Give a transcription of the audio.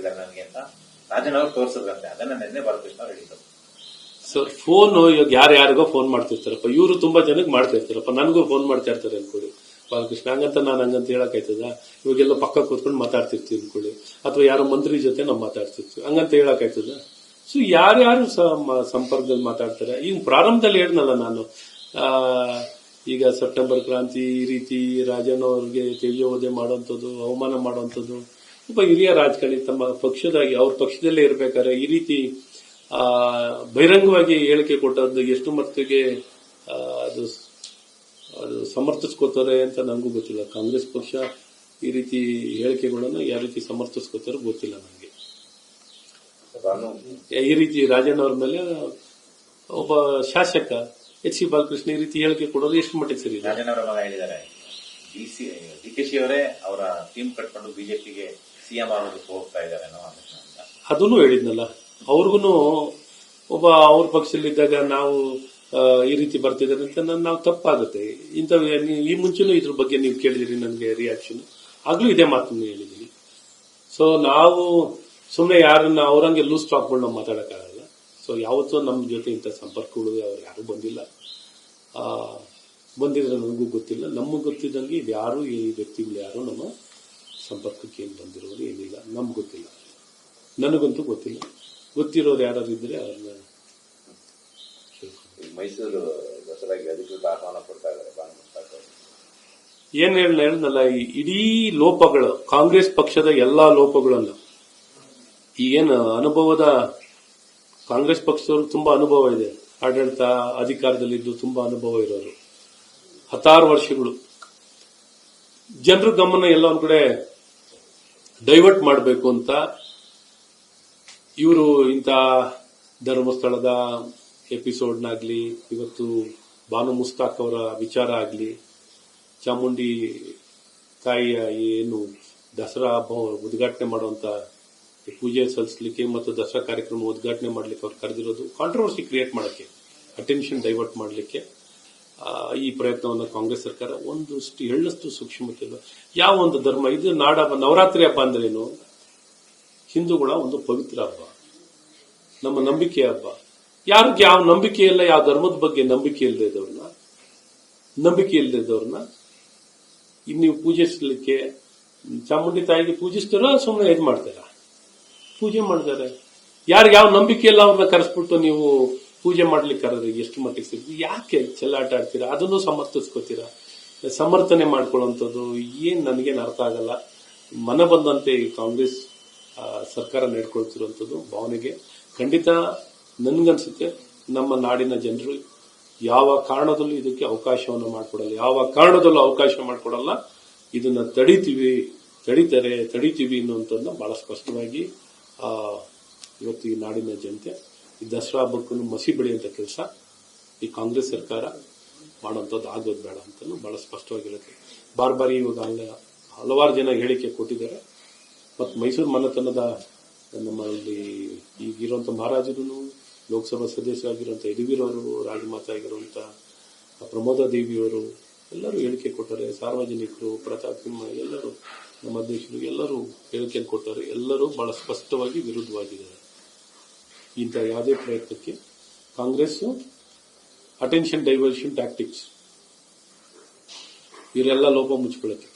ಮಾಡಿದ್ದಾರೆ ನನಗೆ ಅಂತ ರಾಜನ್ ಅವರು ತೋರಿಸಿದ್ರಂತೆ. ಅದನ್ನ ನಿನ್ನೆ ಬಾಲಕೃಷ್ಣ ಅವರು ಹೇಳಿದ್ರು. ಸರ್ ಫೋನ್ ಇವಾಗ ಯಾರ್ಯಾರಿಗೋ ಫೋನ್ ಮಾಡ್ತಿರ್ತಾರಪ್ಪ, ಇವರು ತುಂಬಾ ಜನಕ್ಕೆ ಮಾಡ್ತಾ ಇರ್ತಾರಪ್ಪ, ನನಗೂ ಫೋನ್ ಮಾಡ್ತಾ ಇರ್ತಾರೆ ಅನ್ಕೊಳ್ಳಿ ಬಾಲಕೃಷ್ಣ. ಹಂಗಂತ ನಾನು ಹಂಗಂತ ಹೇಳಕ್ಕಾಯ್ತದ? ಇವಾಗೆಲ್ಲ ಪಕ್ಕ ಕೂತ್ಕೊಂಡು ಮಾತಾಡ್ತಿರ್ತೀವಿ ಅನ್ಕೊಳ್ಳಿ, ಅಥವಾ ಯಾರೋ ಮಂತ್ರಿ ಜೊತೆ ನಾವು ಮಾತಾಡ್ತಿರ್ತೀವಿ, ಹಂಗಂತ ಹೇಳಕ್ಕಾಯ್ತದ? ಸೊ ಯಾರ್ಯಾರು ಸಂಪರ್ಕದಲ್ಲಿ ಮಾತಾಡ್ತಾರೆ. ಈಗ ಪ್ರಾರಂಭದಲ್ಲಿ ಹೇಳಿದ್ನಲ್ಲ ನಾನು, ಈಗ ಸೆಪ್ಟೆಂಬರ್ ಕ್ರಾಂತಿ ಈ ರೀತಿ ರಾಜಣ್ಣ ಅವ್ರಿಗೆ ತೆಗೆಯೋದೆ ಮಾಡುವಂಥದ್ದು, ಅವಮಾನ ಮಾಡುವಂಥದ್ದು, ಒಬ್ಬ ಹಿರಿಯ ರಾಜಕಾರಣಿ ತಮ್ಮ ಪಕ್ಷದಾಗಿ ಅವ್ರ ಪಕ್ಷದಲ್ಲೇ ಇರ್ಬೇಕಾದ್ರೆ ಈ ರೀತಿ ಬಹಿರಂಗವಾಗಿ ಹೇಳಿಕೆ ಕೊಟ್ಟದ್ದು ಎಷ್ಟು ಮಟ್ಟಿಗೆ ಅದು ಸಮರ್ಥಿಸ್ಕೋತಾರೆ ಅಂತ ನನಗೂ ಗೊತ್ತಿಲ್ಲ. ಕಾಂಗ್ರೆಸ್ ಪಕ್ಷ ಈ ರೀತಿ ಹೇಳಿಕೆಗಳನ್ನು ಯಾವ ರೀತಿ ಸಮರ್ಥಿಸ್ಕೋತಾರೋ ಗೊತ್ತಿಲ್ಲ ನನಗೆ. ಈ ರೀತಿ ರಾಜಣ್ಣ ಅವ್ರ ಮೇಲೆ ಒಬ್ಬ ಶಾಸಕ ಎಚ್ ಸಿ ಬಾಲಕೃಷ್ಣ ಈ ರೀತಿ ಹೇಳಿಕೆ ಕೊಡೋದು ಎಷ್ಟು ಮಟ್ಟಿಗೆ ಸರಿ? ರಾಜಣ್ಣ ಅವರ ಮಗ ಹೇಳಿದ್ದಾರೆ, ಡಿಕೆಶಿ ಅವರೇ ಅವರ ಟೀಮ್ ಕಟ್ಕೊಂಡು ಬಿಜೆಪಿಗೆ ಸಿಎಂ ಆಗೋದಕ್ಕೆ ಹೋಗ್ತಾ ಇದ್ದಾರೆ ಅಂತ ಅದನ್ನು ಹೇಳಿದ್ನಲ್ಲ. ಅವ್ರಿಗೂ ಒಬ್ಬ ಅವ್ರ ಪಕ್ಷದಲ್ಲಿದ್ದಾಗ ನಾವು ಈ ರೀತಿ ಬರ್ತಿದ್ದಾರೆ ಅಂತ ನಾವು ತಪ್ಪಾಗುತ್ತೆ. ಇಂಥವು ಈ ಮುಂಚೆನೂ ಇದ್ರ ಬಗ್ಗೆ ನೀವು ಕೇಳಿದಿರಿ ನನಗೆ ರಿಯಾಕ್ಷನ್, ಆಗ್ಲೂ ಇದೇ ಮಾತನ್ನು ಹೇಳಿದೀನಿ. ಸೊ ನಾವು ಸುಮ್ಮನೆ ಯಾರನ್ನ ಅವರಂಗೆ ಲೂಸ್ ಟಾಕ್ಗಳನ್ನ ಮಾತಾಡಕ್ಕಾಗಲ್ಲ. ಸೊ ಯಾವತ್ತೂ ನಮ್ಮ ಜೊತೆ ಇಂಥ ಸಂಪರ್ಕಗಳು ಅವ್ರು ಯಾರು ಬಂದಿಲ್ಲ. ಬಂದಿದ್ರೆ ನನಗೂ ಗೊತ್ತಿಲ್ಲ. ನಮಗೆ ಗೊತ್ತಿದ್ದಂಗೆ ಯಾರು ಈ ವ್ಯಕ್ತಿಗಳು ಯಾರು ನಮ್ಮ ಸಂಪರ್ಕಕ್ಕೆ ಏನು ಬಂದಿರೋರು ಏನಿಲ್ಲ, ನಮ್ಗೆ ಗೊತ್ತಿಲ್ಲ, ನನಗಂತೂ ಗೊತ್ತಿಲ್ಲ. ಗೊತ್ತಿರೋರು ಯಾರು ಇದ್ರೆ ಅವ್ರನ್ನ. ಮೈಸೂರು ದಸರಾಗೆ ಅಧಿಕೃತ ಆಹ್ವಾನ ಕೊಡ್ತಾ ಇದ್ದಾರೆ. ಏನ್ ಹೇಳಿದ್ನಲ್ಲ, ಇಡೀ ಲೋಪಗಳು, ಕಾಂಗ್ರೆಸ್ ಪಕ್ಷದ ಎಲ್ಲಾ ಲೋಪಗಳನ್ನ, ಈಗೇನು ಅನುಭವದ ಕಾಂಗ್ರೆಸ್ ಪಕ್ಷದವ್ರಿಗೆ ತುಂಬಾ ಅನುಭವ ಇದೆ, ಆಡಳಿತ ಅಧಿಕಾರದಲ್ಲಿದ್ದು ತುಂಬಾ ಅನುಭವ ಇರೋರು, 16 ವರ್ಷಗಳು. ಜನರ ಗಮನ ಎಲ್ಲ ಒಂದ್ ಕಡೆ ಡೈವರ್ಟ್ ಮಾಡಬೇಕು ಅಂತ ಇವರು ಇಂಥ ಧರ್ಮಸ್ಥಳದ ಎಪಿಸೋಡ್ನಾಗ್ಲಿ, ಇವತ್ತು ಬಾನು ಮುಸ್ತಾಕ್ ಅವರ ವಿಚಾರ ಆಗಲಿ, ಚಾಮುಂಡಿ ತಾಯಿಯ ಏನು ದಸರಾ ಹಬ್ಬ ಉದ್ಘಾಟನೆ ಮಾಡುವಂತ ಪೂಜೆ ಸಲ್ಲಿಸಲಿಕ್ಕೆ ಮತ್ತು ದಸರಾ ಕಾರ್ಯಕ್ರಮ ಉದ್ಘಾಟನೆ ಮಾಡಲಿಕ್ಕೆ ಅವ್ರು ಕರೆದಿರೋದು ಕಾಂಟ್ರವರ್ಸಿ ಕ್ರಿಯೇಟ್ ಮಾಡಲಿಕ್ಕೆ, ಅಟೆನ್ಷನ್ ಡೈವರ್ಟ್ ಮಾಡಲಿಕ್ಕೆ ಈ ಪ್ರಯತ್ನವನ್ನು ಕಾಂಗ್ರೆಸ್ ಸರ್ಕಾರ ಒಂದಷ್ಟು ಎಳ್ಳಷ್ಟು ಸೂಕ್ಷ್ಮತೆ ಇಲ್ಲ. ಯಾವ ಒಂದು ಧರ್ಮ ಇದು ನಾಡ ಹಬ್ಬ, ನವರಾತ್ರಿ ಹಬ್ಬ ಅಂದ್ರೇನು? ಹಿಂದೂಗಳ ಒಂದು ಪವಿತ್ರ ಹಬ್ಬ, ನಮ್ಮ ನಂಬಿಕೆ ಹಬ್ಬ. ಯಾರಿಗೆ ಯಾವ ನಂಬಿಕೆ ಇಲ್ಲ, ಯಾವ ಧರ್ಮದ ಬಗ್ಗೆ ನಂಬಿಕೆ ಇಲ್ಲದವ್ರನ್ನ ನೀವು ಪೂಜಿಸಲಿಕ್ಕೆ, ಚಾಮುಂಡಿ ತಾಯಿಗೆ ಪೂಜಿಸ್ತಾರೋ ಸುಮ್ಮನೆ ಇದು ಮಾಡ್ತಾರ? ಪೂಜೆ ಮಾಡ್ತಾರೆ. ಯಾರಿಗೆ ಯಾವ ನಂಬಿಕೆ ಇಲ್ಲ ಅವ್ರನ್ನ ಕರೆಸ್ಬಿಟ್ಟು ನೀವು ಪೂಜೆ ಮಾಡ್ಲಿಕ್ಕೆ ಕರೆದ್ರೆ ಎಷ್ಟು ಮಟ್ಟಿಗೆ ಸಿಗ್ತದೆ? ಯಾಕೆ ಚೆಲ್ಲಾಟ ಆಡ್ತೀರಾ? ಅದನ್ನು ಸಮರ್ಥಿಸ್ಕೋತೀರಾ, ಸಮರ್ಥನೆ ಮಾಡ್ಕೊಳ್ಳುವಂಥದ್ದು ಏನ್ ನನಗೇನು ಅರ್ಥ ಆಗಲ್ಲ. ಮನ ಬಂದಂತೆ ಈ ಕಾಂಗ್ರೆಸ್ ಸರ್ಕಾರ ನಡ್ಕೊಳ್ತಿರುವಂಥದ್ದು ಭಾವನೆಗೆ ಖಂಡಿತ ನನ್ಗನ್ಸುತ್ತೆ ನಮ್ಮ ನಾಡಿನ ಜನರು ಯಾವ ಕಾರಣದಲ್ಲೂ ಇದಕ್ಕೆ ಅವಕಾಶವನ್ನು ಮಾಡಿಕೊಡಲ್ಲ, ಯಾವ ಕಾರಣದಲ್ಲೂ ಅವಕಾಶ ಮಾಡಿಕೊಡಲ್ಲ. ಇದನ್ನ ತಡೀತೀವಿ ಅನ್ನುವಂಥದ್ದನ್ನ ಬಹಳ ಸ್ಪಷ್ಟವಾಗಿ ಇವತ್ತು ಈ ನಾಡಿನ ಜನತೆ ಈ ದಸರಾ ಹಬ್ಬಕ್ಕೂ ಮಸಿ ಬೆಳೆಯುವಂತ ಕೆಲಸ ಈ ಕಾಂಗ್ರೆಸ್ ಸರ್ಕಾರ ಮಾಡುವಂಥದ್ದು ಆಗೋದು ಬೇಡ ಅಂತ ಬಹಳ ಸ್ಪಷ್ಟವಾಗಿರುತ್ತೆ. ಬಾರಿ ಇವಾಗ ಹಲವಾರು ಜನ ಹೇಳಿಕೆ ಕೊಟ್ಟಿದ್ದಾರೆ. ಮತ್ತು ಮೈಸೂರು ಮನೆತನದ ನಮ್ಮಲ್ಲಿ ಈಗಿರುವಂತ ಮಹಾರಾಜರು, ಲೋಕಸಭಾ ಸದಸ್ಯರಾಗಿರುವಂತಹ ಯದುವೀರವರು, ರಾಜಮಾತೆ ಆಗಿರುವಂತ ಪ್ರಮೋದ ದೇವಿಯವರು ಎಲ್ಲರೂ ಹೇಳಿಕೆ ಕೊಟ್ಟರೆ, ಸಾರ್ವಜನಿಕರು, ಪ್ರತಾಪ್ ಸಿಂಹ ಎಲ್ಲರೂ, ನಮ್ಮ ಅಧ್ಯಕ್ಷರು ಎಲ್ಲರೂ ಹೇಳಿಕೆ ಕೊಟ್ಟರೆ, ಎಲ್ಲರೂ ಬಹಳ ಸ್ಪಷ್ಟವಾಗಿ ವಿರುದ್ಧವಾಗಿದ್ದಾರೆ. ಇಂಥ ಯಾವುದೇ ಪ್ರಯತ್ನಕ್ಕೆ ಕಾಂಗ್ರೆಸ್ ಅಟೆನ್ಷನ್ ಡೈವರ್ಷನ್ ಟ್ಯಾಕ್ಟಿಕ್ಸ್ ಇವರೆಲ್ಲ ಲೋಪ ಮುಚ್ಕೊಳ್ಳುತ್ತೆ.